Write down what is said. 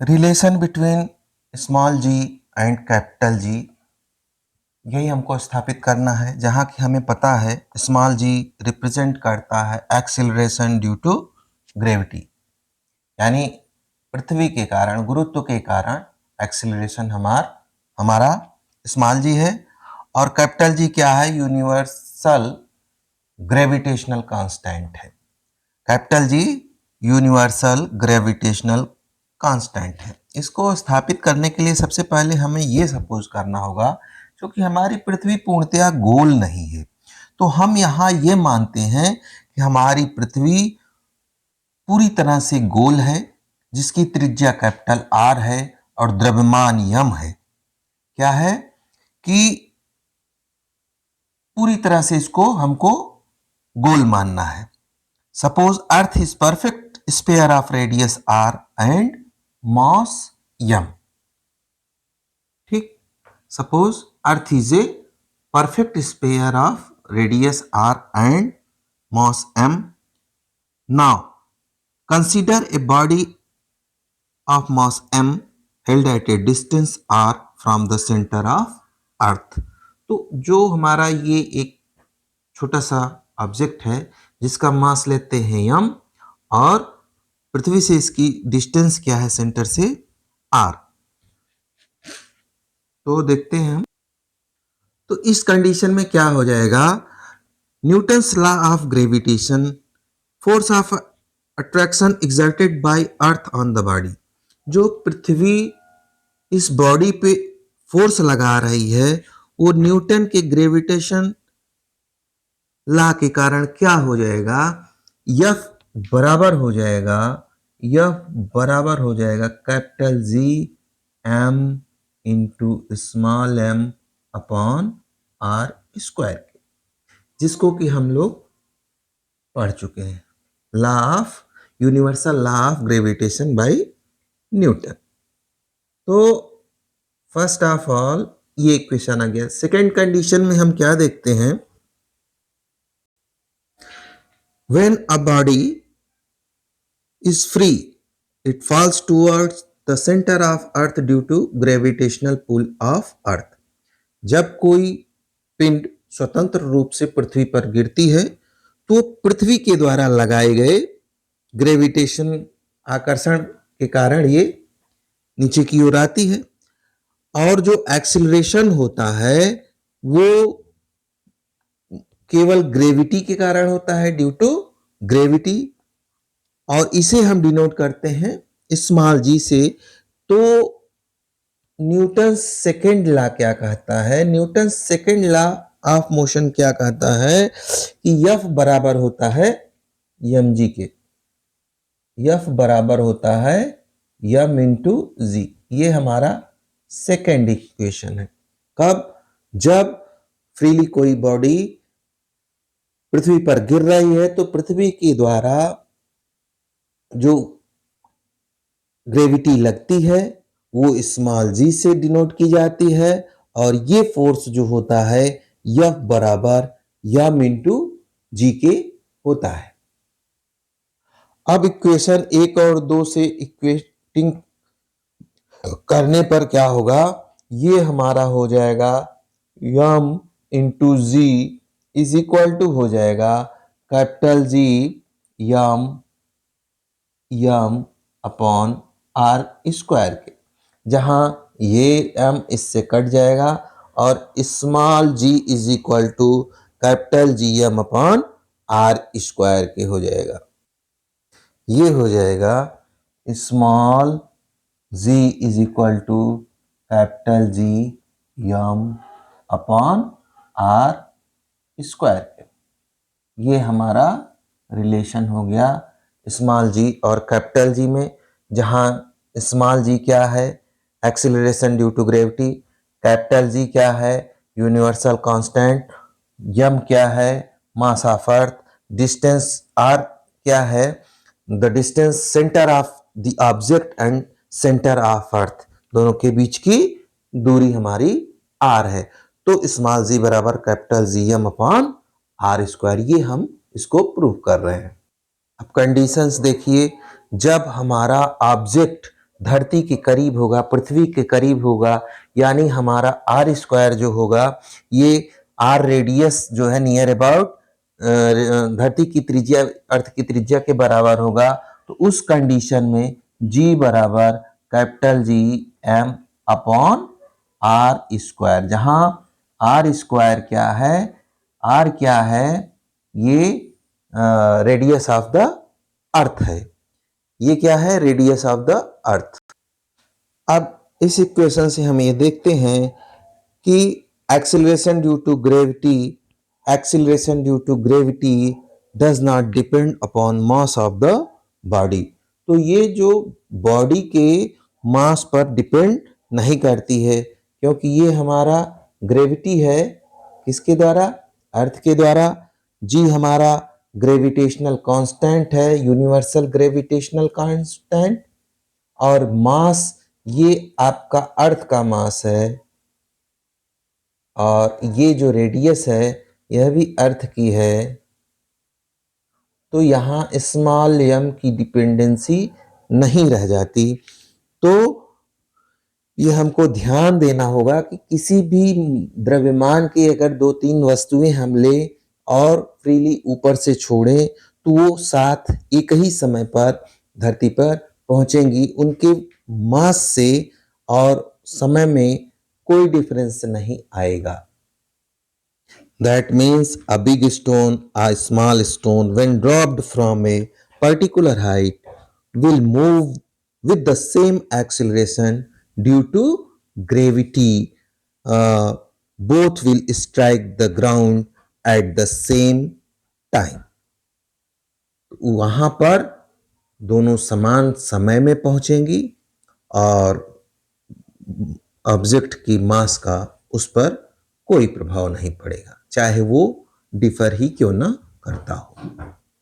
Relation between small G and capital G, यही हमको स्थापित करना है। जहाँ कि हमें पता है स्मॉल जी रिप्रेजेंट करता है एक्सिलरेशन ड्यू टू ग्रेविटी, यानी पृथ्वी के कारण, गुरुत्व के कारण एक्सिलरेशन हमारा स्मॉल जी है। और कैपिटल जी क्या है? यूनिवर्सल ग्रेविटेशनल कांस्टेंट है। Capital G universal gravitational constant है। इसको स्थापित करने के लिए सबसे पहले हमें ये सपोज करना होगा, क्योंकि हमारी पृथ्वी पूर्णतया गोल नहीं है, तो हम यहाँ ये मानते हैं कि हमारी पृथ्वी पूरी तरह से गोल है, जिसकी त्रिज्या कैपिटल आर है और द्रव्यमान यम है। क्या है कि पूरी तरह से इसको हमको गोल मानना है। Suppose earth is perfect sphere of radius R and mass m। ठीक, suppose earth is a perfect sphere of radius r and mass m। Now consider a body of mass m held at a distance r from the center of earth। तो जो हमारा ये एक छोटा सा object है जिसका मास लेते हैं m, और पृथ्वी से इसकी डिस्टेंस क्या है सेंटर से r। तो देखते हैं हम, तो इस कंडीशन में क्या हो जाएगा? Newton's law of gravitation, force of attraction exerted by earth on the body. जो पृथ्वी इस बॉडी पे फोर्स लगा रही है, वो न्यूटन के ग्रेविटेशन लॉ के कारण क्या हो जाएगा? F बराबर हो जाएगा, F बराबर हो जाएगा capital G m into small m upon R square के, जिसको कि हम लोग पढ़ चुके हैं, law of universal law of gravitation by Newton. तो फर्स्ट ऑफ ऑल ये इक्वेशन आ गया। सेकेंड कंडीशन में हम क्या देखते हैं? When a body is free it falls towards the centre of earth due to gravitational pull of earth. जब कोई पिंड स्वतंत्र रूप से पृथ्वी पर गिरती है तो पृथ्वी के द्वारा लगाए गए ग्रेविटेशन आकर्षण के कारण ये नीचे की ओर आती है। और जो एक्सिलरेशन होता है वो केवल ग्रेविटी के कारण होता है, ड्यू टू ग्रेविटी, और इसे हम डिनोट करते हैं स्मॉल जी से। तो न्यूटन सेकेंड लॉ क्या कहता है? Newton second law of motion क्या कहता है कि F बराबर होता है mg के। F बराबर होता है m इंटू जी। ये हमारा सेकेंड इक्वेशन है। कब? जब फ्रीली कोई बॉडी पृथ्वी पर गिर रही है तो पृथ्वी के द्वारा जो ग्रेविटी लगती है वो स्मॉल जी से डिनोट की जाती है, और ये फोर्स जो होता है F बराबर m इंटू जी के होता है। अब इक्वेशन 1 और 2 से इक्वेटिंग करने पर क्या होगा? ये हमारा हो जाएगा m into G is equal to हो जाएगा capital G m upon R square के, जहां ये m इससे कट जाएगा और small g is equal to capital G m upon R square के हो जाएगा। ये हो जाएगा small g is equal to capital G m upon R square के। ये हमारा रिलेशन हो गया स्मॉल जी और कैपिटल जी में, जहां स्मॉल जी क्या है? Acceleration due to gravity. Capital G क्या है? Universal constant. m क्या है? Mass of earth. Distance r क्या है? The distance centre of the object and centre of earth, दोनों के बीच की दूरी हमारी r है। तो स्मॉल जी बराबर capital G m upon R square, ये हम इसको प्रूव कर रहे हैं। अब कंडीशंस देखिए, जब हमारा ऑब्जेक्ट धरती के करीब होगा, पृथ्वी के करीब होगा, यानी हमारा आर स्क्वायर जो होगा ये आर रेडियस जो है नियर अबाउट धरती की त्रिज्या, अर्थ की त्रिज्या के बराबर होगा। तो उस कंडीशन में जी बराबर capital G M upon R square, जहां आर स्क्वायर क्या है, आर क्या है, ये रेडियस ऑफ द अर्थ है। ये क्या है, रेडियस ऑफ द अर्थ। अब इस इक्वेशन से हम ये देखते हैं कि acceleration due to gravity, acceleration due to gravity does not depend upon mass of the body. तो ये जो बॉडी के मास पर डिपेंड नहीं करती है, क्योंकि ये हमारा ग्रेविटी है किसके द्वारा, अर्थ के द्वारा। जी हमारा ग्रेविटेशनल कांस्टेंट है, यूनिवर्सल ग्रेविटेशनल कांस्टेंट। और मास ये आपका अर्थ का मास है, और ये जो रेडियस है यह भी अर्थ की है। तो यहाँ स्मॉल एम की डिपेंडेंसी नहीं रह जाती। तो ये हमको ध्यान देना होगा कि किसी भी द्रव्यमान की अगर दो तीन वस्तुएं हम ले और फ्रीली ऊपर से छोड़ें तो वो साथ एक ही समय पर धरती पर पहुंचेंगी, उनके मास से और समय में कोई डिफरेंस नहीं आएगा। That means a big stone, a small stone, when dropped from a particular height, will move with the same acceleration due to gravity. Both will strike the ground at the same time. वहां पर दोनों समान समय में पहुंचेंगी और object की मास का उस पर कोई प्रभाव नहीं पड़ेगा, चाहे वो डिफर ही क्यों ना करता हो।